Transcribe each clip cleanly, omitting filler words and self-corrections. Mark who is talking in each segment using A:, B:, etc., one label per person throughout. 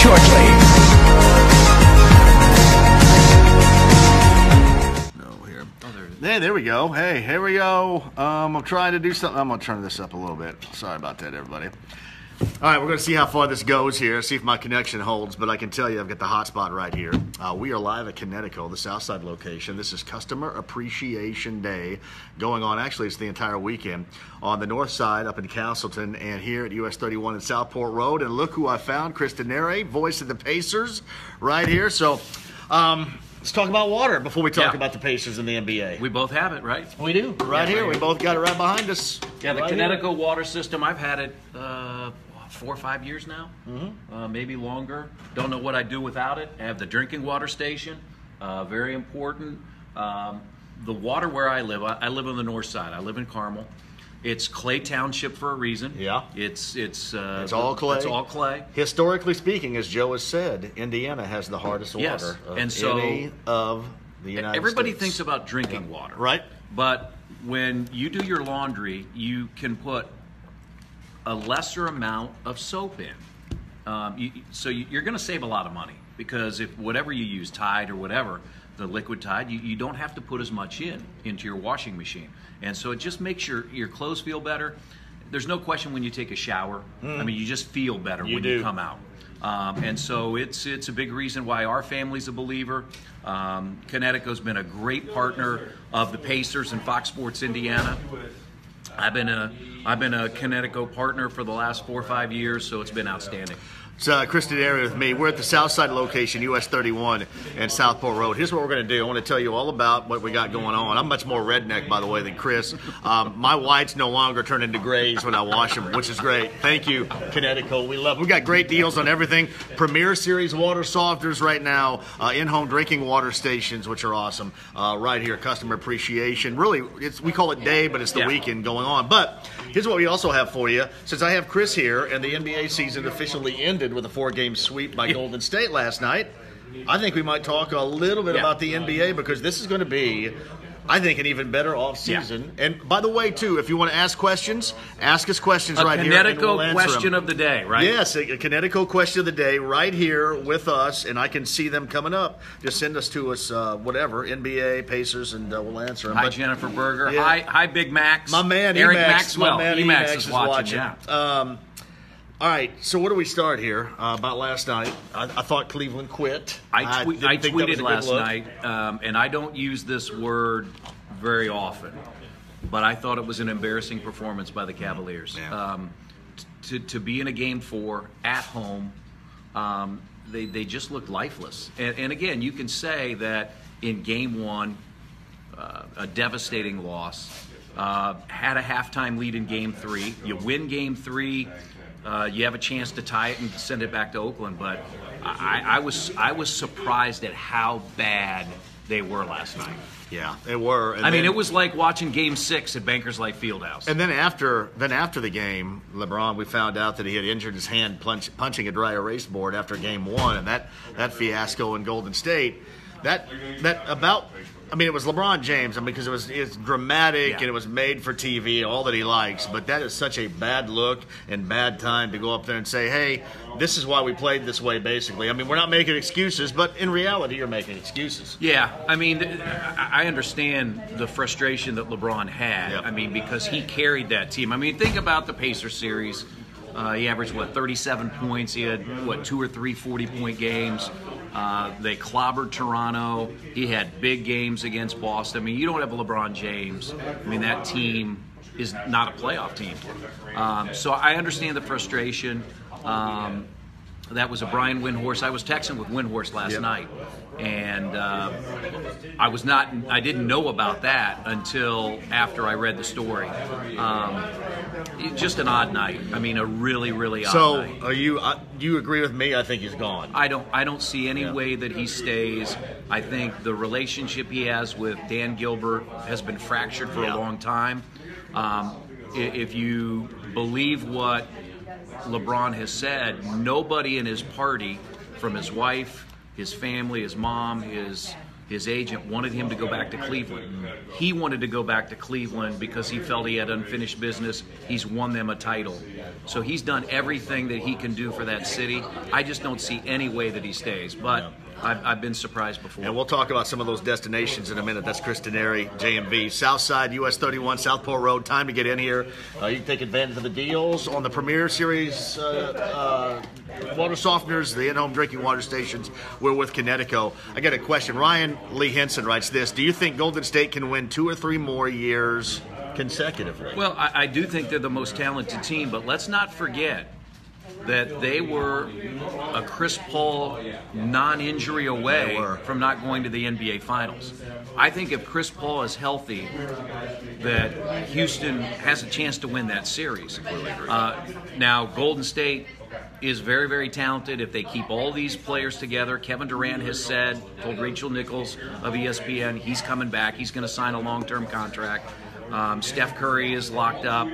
A: shortly.
B: Hey, there we go. Hey, here we go. I'm trying to do something. I'm going to turn this up a little bit. Sorry about that, everybody. All right, we're going to see how far this goes here, see if my connection holds, but I can tell you I've got the hotspot right here. We are live at Kinetico, the Southside location. This is Customer Appreciation Day going on. Actually, it's the entire weekend on the north side up in Castleton and here at US 31 in Southport Road. And look who I found, Chris Denari, voice of the Pacers, right here. So, let's talk about water before we talk about the Pacers and the NBA.
C: We both have it, right?
B: We do. Right here. We both got it right behind us.
C: Yeah, the
B: right
C: Kinetico
B: here.
C: Water System, I've had it 4 or 5 years now, maybe longer. Don't know what I'd do without it. I have the drinking water station, very important. The water where I live on the north side. I live in Carmel. It's Clay Township for a reason.
B: Yeah.
C: It's
B: all clay.
C: It's all clay.
B: Historically speaking, as Joe has said, Indiana has the hardest water of
C: and so
B: any of the United
C: everybody
B: States.
C: thinks about drinking water,
B: right?
C: But when you do your laundry, you can put a lesser amount of soap in. So you're going to save a lot of money because if whatever you use, Tide or whatever, the liquid Tide, you don't have to put as much into your washing machine. And so it just makes your clothes feel better. There's no question when you take a shower. I mean, you just feel better when you come out. And so it's a big reason why our family's a believer. Kinetico's been a great partner of the Pacers and Fox Sports Indiana. I've been a Kinetico partner for the last 4 or 5 years, so it's been outstanding.
B: So Chris Denari with me. We're at the Southside location, US 31 and Southport Road. Here's what we're going to do. I want to tell you all about what we got going on. I'm much more redneck, by the way, than Chris. My whites no longer turn into grays when I wash them, which is great. Thank you, Kinetico. We love them. We got great deals on everything. Premier Series water softeners right now, in-home drinking water stations, which are awesome. Right here, customer appreciation. Really, we call it day, but it's the weekend going on. But here's what we also have for you. Since I have Chris here and the NBA season officially ended with a 4-game sweep by Golden State last night, I think we might talk a little bit about the NBA because this is going to be, I think, an even better offseason. And by the way, too, if you want to ask questions, ask us questions right here.
C: A Kinetico question of the day, right?
B: Yes, a Kinetico question of the day right here with us, and I can see them coming up. Just send us to us, whatever, NBA, Pacers, and we'll answer them.
C: Hi, Jennifer Berger. Yeah. Hi, Big Max.
B: My man,
C: Eric
B: Emax.
C: Maxwell.
B: My man,
C: Emax is watching.
B: All right, so where do we start here about last night? I thought Cleveland quit.
C: I tweeted last night, and I don't use this word very often, but I thought it was an embarrassing performance by the Cavaliers.
B: Yeah.
C: To be in a Game 4 at home, they just looked lifeless. And again, you can say that in Game 1, a devastating loss, had a halftime lead in Game 3. You win Game 3. You have a chance to tie it and send it back to Oakland, but I was surprised at how bad they were last night.
B: Yeah, they were.
C: And I mean, it was like watching Game 6 at Bankers Life Fieldhouse.
B: And then after the game, LeBron, we found out that he had injured his hand punching a dry erase board after Game 1, and that fiasco in Golden State. It was LeBron James, because it's dramatic and it was made for TV, all that he likes. But that is such a bad look and bad time to go up there and say, hey, this is why we played this way, basically. I mean, we're not making excuses, but in reality, you're making excuses.
C: Yeah, I mean, I understand the frustration that LeBron had. Yep. I mean, because he carried that team. I mean, think about the Pacers series. He averaged, 37 points. He had, 2 or 3 40-point games. They clobbered Toronto. He had big games against Boston. I mean, you don't have LeBron James. I mean, that team is not a playoff team. So I understand the frustration. That was a Brian Windhorst. I was texting with Windhorst last night, and I didn't know about that until after I read the story. Just an odd night. I mean, a really, really odd night. So,
B: you agree with me? I think he's gone.
C: I don't see any way that he stays. I think the relationship he has with Dan Gilbert has been fractured for a long time. If you believe what LeBron has said, nobody in his party, from his wife, his family, his mom, his his agent wanted him to go back to Cleveland. He wanted to go back to Cleveland because he felt he had unfinished business. He's won them a title. So he's done everything that he can do for that city. I just don't see any way that he stays. But I've been surprised before.
B: And we'll talk about some of those destinations in a minute. That's Chris Denari, JMV. Southside, US 31, Southport Road. Time to get in here. You can take advantage of the deals on the Premier Series water softeners, the in-home drinking water stations. We're with Kinetico. I got a question. Ryan Lee Henson writes this. Do you think Golden State can win 2 or 3 more years consecutively?
C: Well, I do think they're the most talented team, but let's not forget that they were a Chris Paul non-injury away from not going to the NBA Finals. I think if Chris Paul is healthy, that Houston has a chance to win that series. Now, Golden State is very, very talented if they keep all these players together. Kevin Durant has said, told Rachel Nichols of ESPN, he's coming back. He's going to sign a long-term contract. Steph Curry is locked up.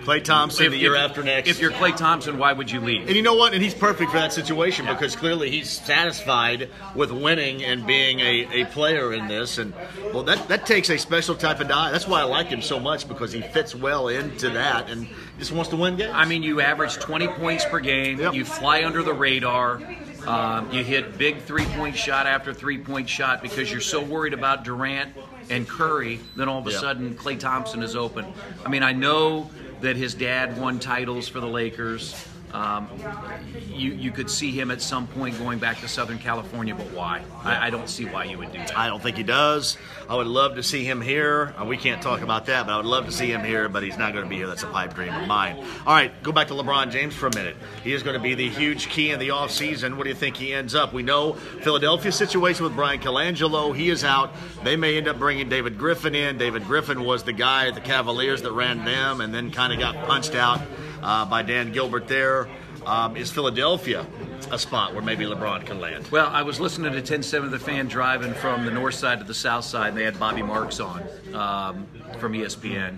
B: Klay Thompson the year after next.
C: If you're Klay Thompson, why would you leave?
B: And you know what? And he's perfect for that situation because clearly he's satisfied with winning and being a player in this. And, well, that takes a special type of guy. That's why I like him so much because he fits well into that and just wants to win games.
C: I mean, you average 20 points per game. Yep. You fly under the radar. You hit big three-point shot after three-point shot because you're so worried about Durant and Curry. Then all of a sudden, Klay Thompson is open. I mean, I know that his dad won titles for the Lakers. You could see him at some point going back to Southern California, but why? I don't see why you would do that.
B: I don't think he does. I would love to see him here. We can't talk about that, but I would love to see him here, but he's not going to be here. That's a pipe dream of mine. All right, go back to LeBron James for a minute. He is going to be the huge key in the offseason. What do you think he ends up? We know Philadelphia's situation with Brian Colangelo. He is out. They may end up bringing David Griffin in. David Griffin was the guy at the Cavaliers that ran them and then kind of got punched out by Dan Gilbert there. Is Philadelphia a spot where maybe LeBron can land?
C: Well, I was listening to 10-7 of the Fan driving from the north side to the south side, and they had Bobby Marks on from ESPN.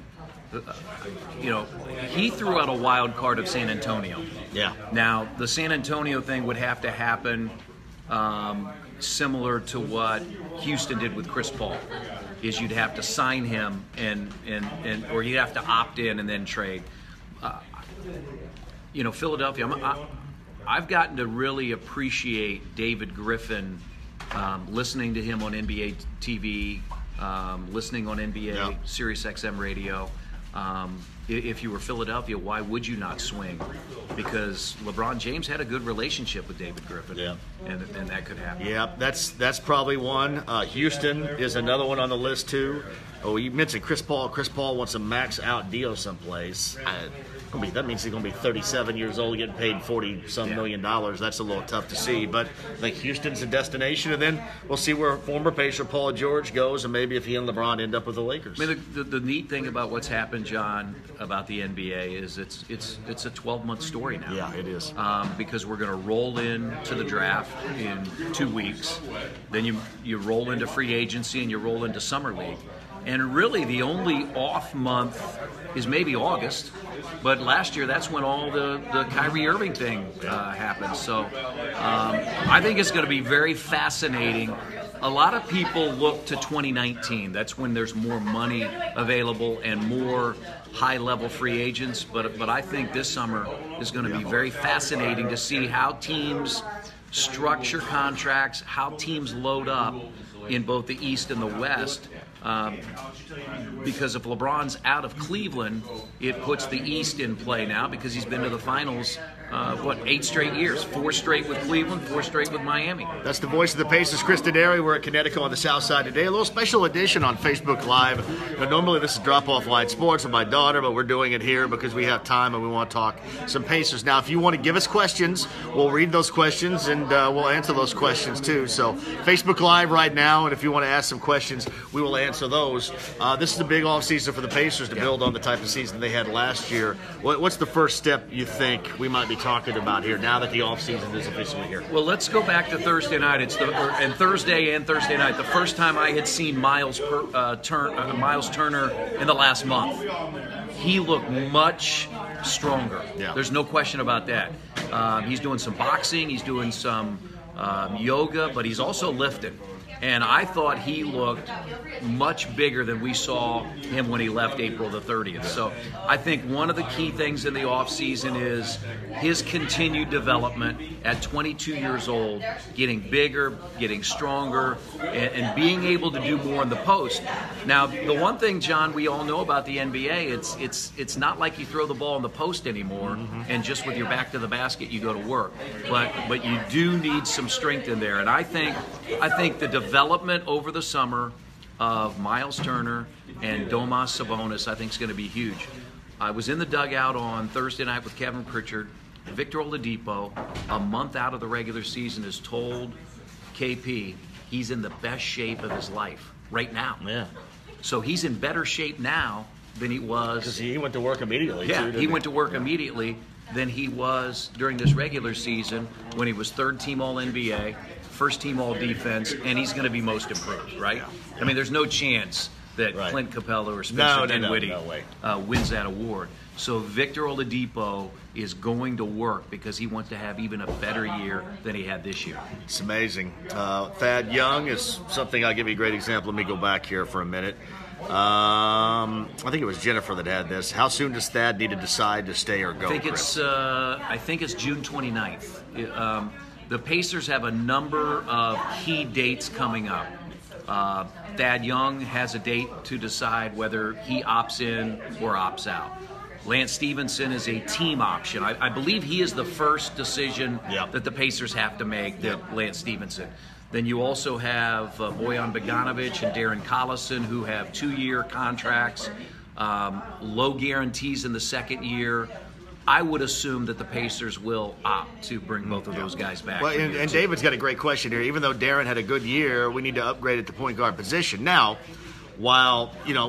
C: He threw out a wild card of San Antonio.
B: Yeah.
C: Now, the San Antonio thing would have to happen similar to what Houston did with Chris Paul. Is you'd have to sign him or you'd have to opt in and then trade. Philadelphia, I've gotten to really appreciate David Griffin, listening to him on NBA TV, listening on NBA Sirius XM radio. If you were Philadelphia, why would you not swing? Because LeBron James had a good relationship with David Griffin, and that could happen. Yeah,
B: that's probably one. Houston is another one on the list too. Oh, you mentioned Chris Paul. Chris Paul wants a max-out deal someplace. That means he's going to be 37 years old, getting paid $40-some million. That's a little tough to see. But I think Houston's a destination, and then we'll see where former Pacer Paul George goes, and maybe if he and LeBron end up with the Lakers.
C: I mean, the neat thing about what's happened, John, about the NBA is it's a 12-month story now.
B: Yeah, it is.
C: Because we're going to roll into the draft in 2 weeks. Then you roll into free agency and you roll into summer league. And really the only off month is maybe August. But last year, that's when all the Kyrie Irving thing happened. So I think it's going to be very fascinating. A lot of people look to 2019. That's when there's more money available and more high-level free agents. But I think this summer is going to be very fascinating to see how teams structure contracts, how teams load up in both the East and the West. Because if LeBron's out of Cleveland, it puts the East in play now because he's been to the finals, 8 straight years. 4 straight with Cleveland, 4 straight with Miami.
B: That's the voice of the Pacers, Chris Denari. We're at Kinetico on the South Side today. A little special edition on Facebook Live. Normally this is Drop-Off Line Sports with my daughter, but we're doing it here because we have time and we want to talk some Pacers. Now, if you want to give us questions, we'll read those questions and we'll answer those questions too. So Facebook Live right now, and if you want to ask some questions, we will answer those. This is a big offseason for the Pacers to build on the type of season they had last year. What's the first step you think we might be talking about here now that the offseason is officially here?
C: Well, let's go back to Thursday night. Thursday night, the first time I had seen Miles Turner in the last month. He looked much stronger. Yeah. There's no question about that. He's doing some boxing. He's doing some yoga, but he's also lifting. And I thought he looked much bigger than we saw him when he left April the 30th. So I think one of the key things in the offseason is his continued development at 22 years old, getting bigger, getting stronger, and being able to do more in the post. Now, the one thing, John, we all know about the NBA, it's not like you throw the ball in the post anymore and just with your back to the basket you go to work. But you do need some strength in there. And I think the development over the summer of Miles Turner and Domas Sabonis, I think, is going to be huge. I was in the dugout on Thursday night with Kevin Pritchard. Victor Oladipo, a month out of the regular season, has told KP he's in the best shape of his life right now.
B: Yeah.
C: So he's in better shape now than he was.
B: Because he went to work immediately.
C: Yeah,
B: too,
C: he went to work immediately than he was during this regular season when he was third-team All-NBA, first-team All-Defense, and he's going to be most improved, right?
B: Yeah.
C: I mean, there's no chance that Clint Capella or Spencer Dinwiddie wins that award. So Victor Oladipo is going to work because he wants to have even a better year than he had this year.
B: It's amazing. Thad Young is something. I'll give you a great example. Let me go back here for a minute. I think it was Jennifer that had this. How soon does Thad need to decide to stay or go?
C: I think it's June 29th. The Pacers have a number of key dates coming up. Thad Young has a date to decide whether he opts in or opts out. Lance Stevenson is a team option. I believe he is the first decision that the Pacers have to make, Lance Stevenson. Then you also have Bojan Bogdanovic and Darren Collison, who have 2-year contracts, low guarantees in the second year. I would assume that the Pacers will opt to bring both of those guys back.
B: Well, and David's got a great question here. Even though Darren had a good year, we need to upgrade at the point guard position. Now, while, you know,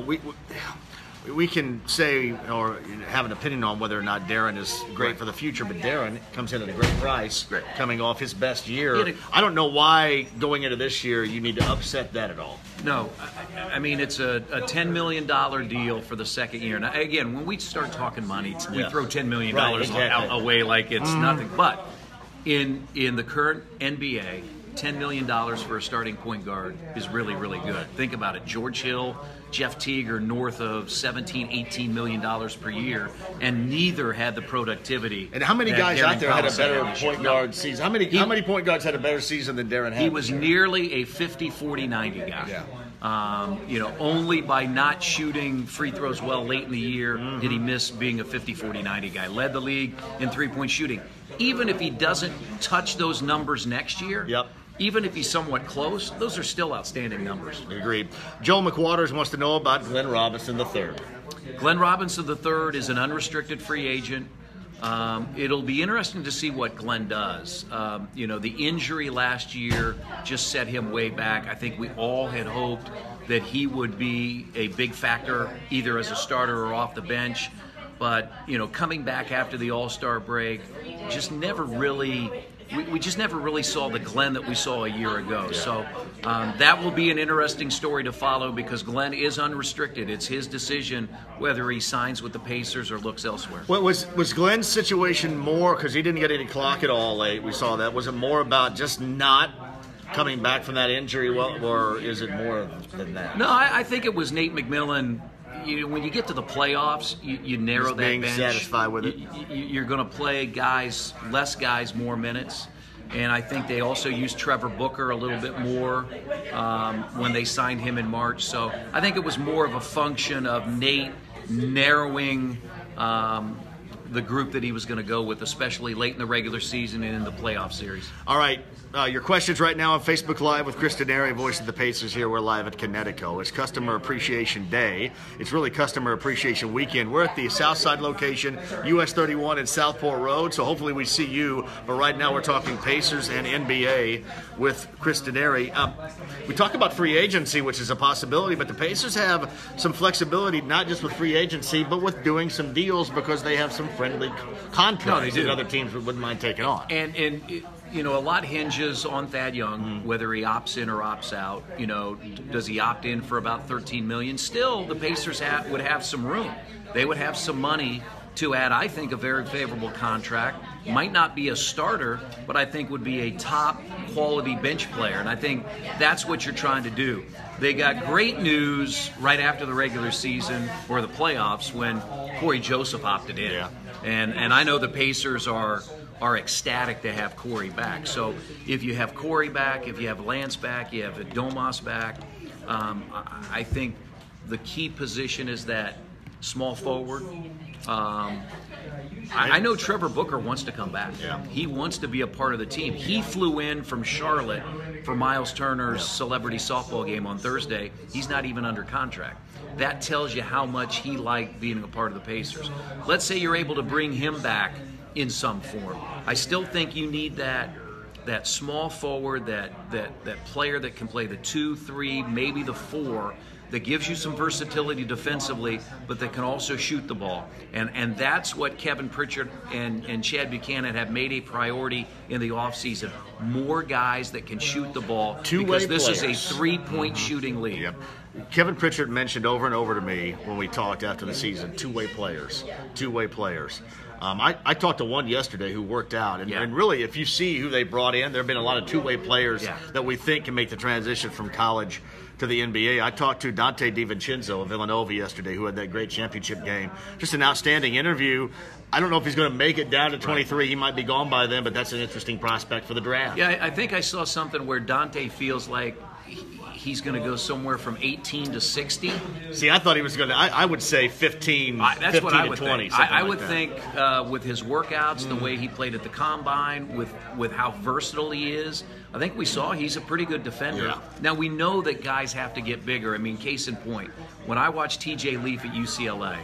B: we can say or have an opinion on whether or not Darren is great for the future, but Darren comes in at a great price, coming off his best year. I don't know why going into this year you need to upset that at all.
C: No, I mean, it's a $10 million deal for the second year. Now, again, when we start talking money, we throw $10 million away like it's nothing. But in the current NBA, $10 million for a starting point guard is really, really good. Think about it. George Hill, Jeff Teague are north of $17, $18 million per year, and neither had the productivity.
B: And how many guys out there had a better point guard season? How many point guards had a better season than Darren had?
C: He was nearly a 50, 40, 90 guy. Yeah. Only by not shooting free throws well late in the year did he miss being a 50, 40, 90 guy. Led the league in three-point shooting. Even if he doesn't touch those numbers next year, even if he's somewhat close, those are still outstanding numbers.
B: Agreed. Joel McWaters wants to know about Glenn Robinson III.
C: Glenn Robinson III is an unrestricted free agent. It'll be interesting to see what Glenn does. The injury last year just set him way back. I think we all had hoped that he would be a big factor either as a starter or off the bench. But, coming back after the All-Star break, just never really... We just never really saw the Glenn that we saw a year ago. Yeah. So that will be an interesting story to follow because Glenn is unrestricted. It's his decision whether he signs with the Pacers or looks elsewhere.
B: Well, was Glenn's situation more, because he didn't get any clock at all late, we saw that, was it more about just not coming back from that injury, or is it more than that?
C: No, I think it was Nate McMillan. When you get to the playoffs, you narrow that bench.
B: Being satisfied with it.
C: You're going to play less guys, more minutes. And I think they also used Trevor Booker a little bit more when they signed him in March. So I think it was more of a function of Nate narrowing the group that he was going to go with, especially late in the regular season and in the playoff series.
B: All right. Your questions right now on Facebook Live with Chris Denari, voice of the Pacers here. We're live at Kinetico. It's Customer Appreciation Day. It's really Customer Appreciation Weekend. We're at the Southside location, US 31 and Southport Road, so hopefully we see you. But right now we're talking Pacers and NBA with Chris Denari. We talk about free agency, which is a possibility, but the Pacers have some flexibility, not just with free agency, but with doing some deals because they have some friendly contracts that other teams wouldn't mind taking on.
C: And a lot hinges on Thad Young, whether he opts in or opts out. Does he opt in for about $13 million? Still, the Pacers would have some room. They would have some money to add, I think, a very favorable contract might not be a starter, but I think would be a top quality bench player. And I think that's what you're trying to do. They got great news right after the regular season or the playoffs when Corey Joseph opted in.
B: Yeah.
C: And I know the Pacers are ecstatic to have Corey back. So if you have Corey back, if you have Lance back, you have Domas back, I think the key position is that small forward. I know Trevor Booker wants to come back.
B: Yeah.
C: He wants to be a part of the team. He flew in from Charlotte for Miles Turner's celebrity softball game on Thursday. He's not even under contract. That tells you how much he liked being a part of the Pacers. Let's say you're able to bring him back in some form. I still think you need that small forward, that player that can play the 2, 3, maybe the 4, that gives you some versatility defensively, but that can also shoot the ball. And that's what Kevin Pritchard and Chad Buchanan have made a priority in the offseason. More guys that can shoot the ball, because this is a three-point shooting league.
B: Yep. Kevin Pritchard mentioned over and over to me when we talked after the season, two-way players. I talked to one yesterday who worked out, and really, if you see who they brought in, there have been a lot of two-way players that we think can make the transition from college to the NBA. I talked to Dante DiVincenzo of Villanova yesterday, who had that great championship game. Just an outstanding interview. I don't know if he's going to make it down to 23. He might be gone by then, but that's an interesting prospect for the draft.
C: Yeah, I think I saw something where Dante feels like he's going to go somewhere from 18 to 60.
B: See, I thought he was going to, I would say 15,
C: that's
B: 15
C: what I would
B: to 20.
C: Think. I would think with his workouts, the way he played at the Combine, with how versatile he is, I think we saw he's a pretty good defender.
B: Yeah.
C: Now, we know that guys have to get bigger. I mean, case in point, when I watched TJ Leaf at UCLA,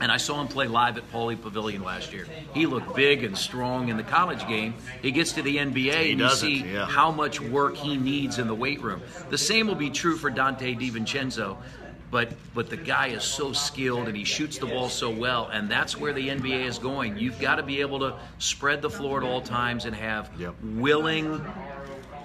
C: and I saw him play live at Pauley Pavilion last year. He looked big and strong in the college game. He gets to the NBA and you see how much work he needs in the weight room. The same will be true for Dante DiVincenzo, but the guy is so skilled and he shoots the ball so well, and that's where the NBA is going. You've got to be able to spread the floor at all times and have willing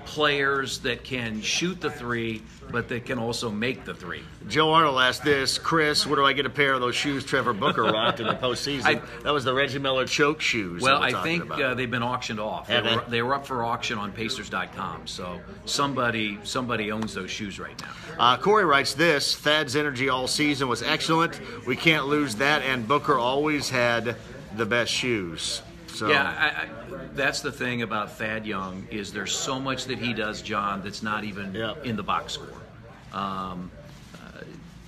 C: players that can shoot the three, but that can also make the three.
B: Joe Arnold asked this, Chris, where do I get a pair of those shoes Trevor Booker rocked in the postseason? That was the Reggie Miller choke shoes.
C: Well, I think they've been auctioned off. They were up for auction on Pacers.com, so somebody owns those shoes right now.
B: Corey writes this, Thad's energy all season was excellent. We can't lose that, and Booker always had the best shoes. So.
C: Yeah, that's the thing about Thad Young is there's so much that he does, John, that's not even in the box score.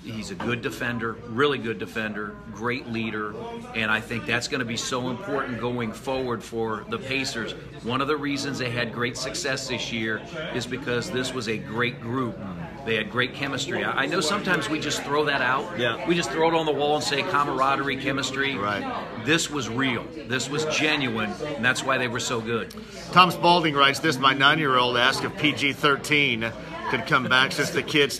C: He's a good defender, really good defender, great leader, and I think that's going to be so important going forward for the Pacers. One of the reasons they had great success this year is because this was a great group. They had great chemistry. I know sometimes we just throw that out.
B: Yeah.
C: We just throw it on the wall and say camaraderie, chemistry.
B: Right.
C: This was real. This was genuine, and that's why they were so good.
B: Tom Spalding writes this, my 9-year-old asked if PG-13 could come back since the kids.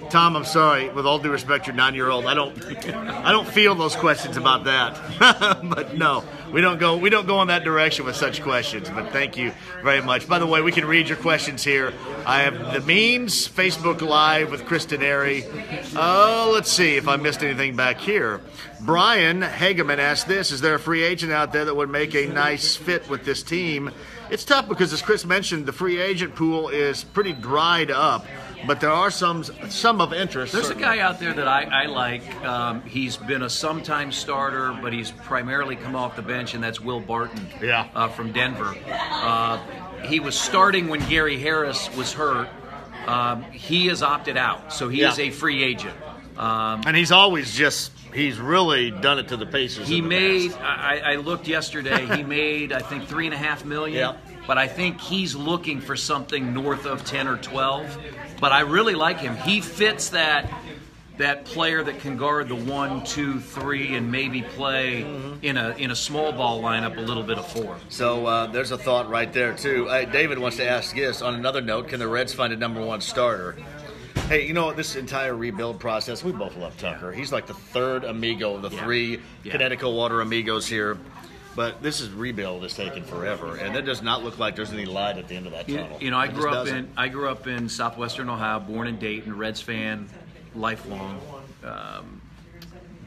B: Tom, I'm sorry. With all due respect, your 9-year-old. I don't feel those questions about that. But no, we don't go in that direction with such questions. But thank you very much. By the way, we can read your questions here. I have the means, Facebook Live with Chris Denari. Let's see if I missed anything back here. Brian Hageman asked this: is there a free agent out there that would make a nice fit with this team? It's tough because, as Chris mentioned, the free agent pool is pretty dried up, but there are some of interest.
C: There's a guy out there that I like. He's been a sometime starter, but he's primarily come off the bench, and that's Will Barton from Denver. He was starting when Gary Harris was hurt. He has opted out, so he is a free agent.
B: And he's always he's really done it to the Pacers.
C: He made, I looked yesterday, he made, I think, $3.5 million. But I think he's looking for something north of 10 or 12. But I really like him. He fits that player that can guard the 1, 2, 3, and maybe play in a small ball lineup a little bit of 4.
B: So there's a thought right there, too. David wants to ask this. On another note, can the Reds find a number 1 starter? Hey, you know, this entire rebuild process, we both love Tucker. He's like the third amigo of the 3 Kinetico Water amigos here. But this rebuild is taking forever, and it does not look like there's any light at the end of that tunnel.
C: You know, I grew up in southwestern Ohio, born in Dayton, Reds fan, lifelong.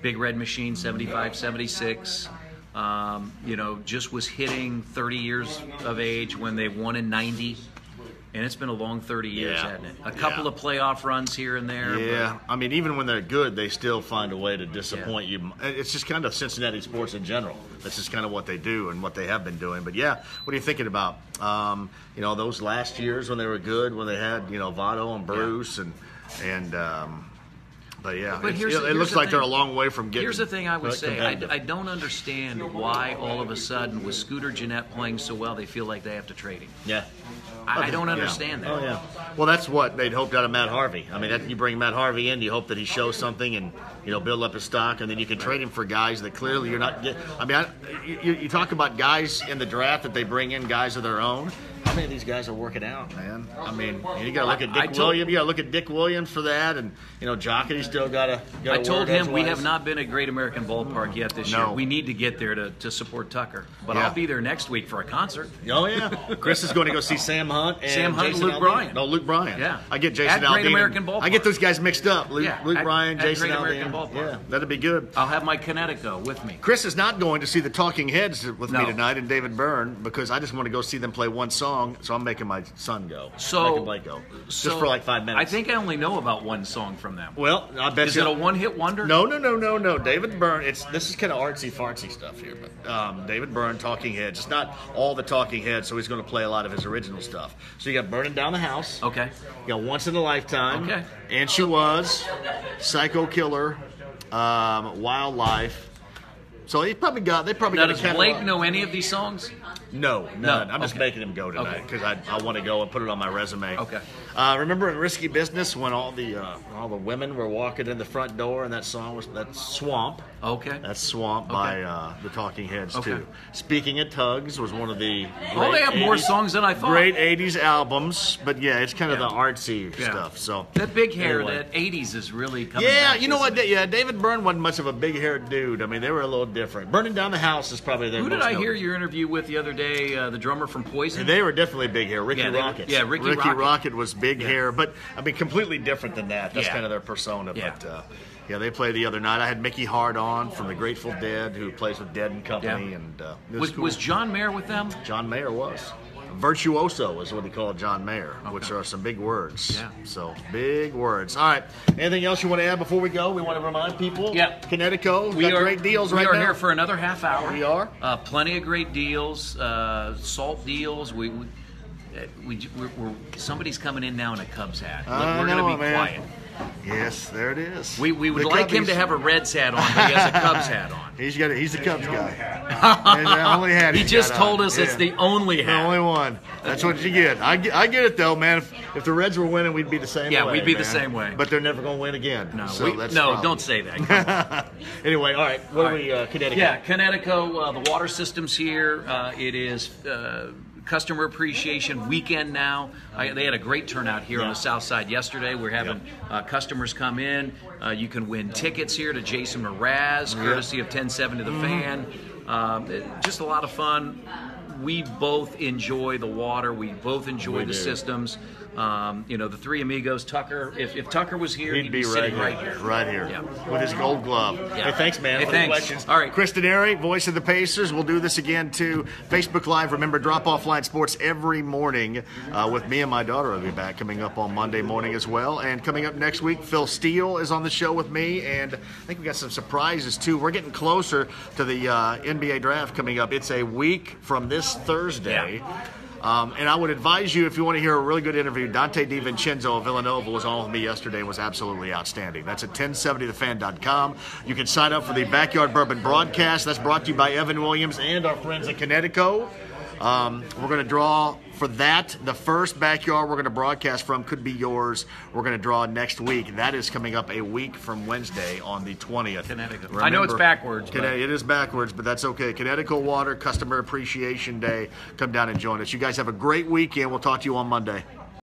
C: Big Red Machine, 75, 76. just was hitting 30 years of age when they won in 90. And it's been a long 30 years, hasn't it? A couple of playoff runs here and there.
B: Yeah, I mean, even when they're good, they still find a way to disappoint you. It's just kind of Cincinnati sports in general. That's just kind of what they do and what they have been doing. But, yeah, what are you thinking about? Those last years when they were good, when they had, Votto and Bruce But it looks like they're a long way from getting.
C: Here's the thing I would say: I don't understand why all of a sudden, with Scooter Gennett playing so well, they feel like they have to trade him.
B: Yeah,
C: I don't understand that.
B: Oh yeah. Well, that's what they'd hoped out of Matt Harvey. I mean, you bring Matt Harvey in, you hope that he shows something and build up his stock, and then you can trade him for guys that clearly you're not getting. I mean, you talk about guys in the draft that they bring in, guys of their own. How many of these guys are working out, man? I mean, you got to look at Dick Williams. You got to look at Dick Williams for that, and Jocketty still got to.
C: I told him we have not been at Great American Ballpark yet this year. We need to get there to support Tucker. But I'll be there next week for a concert.
B: Oh yeah, Chris is going to go see Sam Hunt and
C: Luke Bryan.
B: No, Luke Bryan.
C: Yeah,
B: I get Jason
C: at Great
B: Aldean.
C: American Ballpark.
B: I get those guys mixed up. Luke Bryan, Jason
C: Great
B: Aldean.
C: American Ballpark.
B: Yeah, that'd be good.
C: I'll have my Kinetico with me.
B: Chris is not going to see the Talking Heads with me tonight and David Byrne because I just want to go see them play one song. So I'm making my son go. Making Blake go. Just for like 5 minutes.
C: I think I only know about one song from them.
B: Well, I bet
C: Is it a one-hit wonder?
B: No. David Byrne. This is kind of artsy-fartsy stuff here, but David Byrne, Talking Heads. It's not all the Talking Heads, so he's going to play a lot of his original stuff. So you got Burning Down the House.
C: Okay.
B: You got Once in a Lifetime.
C: Okay.
B: And She Was, Psycho Killer, Wildlife. So they probably got a
C: Does Blake know any of these songs?
B: No, none. I'm just making him go tonight because I want to go and put it on my resume.
C: Okay.
B: Remember in Risky Business when all the women were walking in the front door and that song was Swamp.
C: Okay.
B: That's Swamp by the Talking Heads too. Speaking of Tugs was one of the
C: they have more songs than I thought.
B: Great 80s albums, but yeah, it's kind of the artsy stuff. So
C: that big hair, that 80s is really coming back.
B: Yeah, you know what? Yeah, David Byrne wasn't much of a big haired dude. I mean, they were a little different. Burning Down the House is probably their
C: Who
B: most
C: did I
B: notable.
C: hear your interview with the other day? The drummer from Poison.
B: They were definitely big hair. Ricky Rocket.
C: Ricky
B: Rocket was big hair, but I mean, completely different than that. That's kind of their persona.
C: Yeah.
B: But they played the other night. I had Mickey Hard on from the Grateful Dead, who plays with Dead and Company, and
C: was John Mayer with them?
B: John Mayer was. Virtuoso is what they call John Mayer, which are some big words.
C: Yeah.
B: So, big words. All right. Anything else you want to add before we go? We want to remind people.
C: Yeah.
B: Kinetico. We got great deals right now.
C: We are here for another half hour.
B: We are.
C: Plenty of great deals, salt deals. We're somebody's coming in now in a Cubs hat. We're going to be quiet.
B: Yes, there it is.
C: We would like him to have a Reds hat on, but he has a Cubs hat on.
B: He's the Cubs guy. And the only hat
C: he just told us it's the only hat.
B: The only one. That's what you get. I get it though, man. If the Reds were winning, we'd be the same way.
C: Yeah, we'd be the same way.
B: But they're never going to win again.
C: No,
B: so
C: don't say that.
B: Anyway, all right. What are we, Kinetico?
C: Yeah, Kinetico, the water systems here. It is Customer Appreciation Weekend now. They had a great turnout here on the South Side yesterday. We're having customers come in. You can win tickets here to Jason Mraz, courtesy of 1070 The Fan. Just a lot of fun. We both enjoy the water. We both enjoy the systems. The three amigos. Tucker, if Tucker was here, he'd be sitting right here.
B: Right here.
C: Yeah.
B: With his gold glove.
C: Yeah.
B: Hey, thanks, man.
C: Hey,
B: for
C: thanks.
B: The questions.
C: All right.
B: Chris Denari, voice of the Pacers. We'll do this again, too. Facebook Live. Remember, Drop Off Line Sports every morning with me and my daughter will be back coming up on Monday morning as well. And coming up next week, Phil Steele is on the show with me. And I think we got some surprises, too. We're getting closer to the NBA draft coming up. It's a week from this Thursday.
C: Yeah.
B: And I would advise you, if you want to hear a really good interview, Dante DiVincenzo of Villanova was on with me yesterday and was absolutely outstanding. That's at 1070thefan.com. You can sign up for the Backyard Bourbon broadcast. That's brought to you by Evan Williams and our friends at Kinetico. We're going to draw for that. The first backyard we're going to broadcast from could be yours. We're going to draw next week. That is coming up a week from Wednesday on the 20th.
C: Kinetico.
B: Remember,
C: I know it's backwards.
B: It is backwards, but that's okay. Kinetico Water Customer Appreciation Day. Come down and join us. You guys have a great weekend. We'll talk to you on Monday.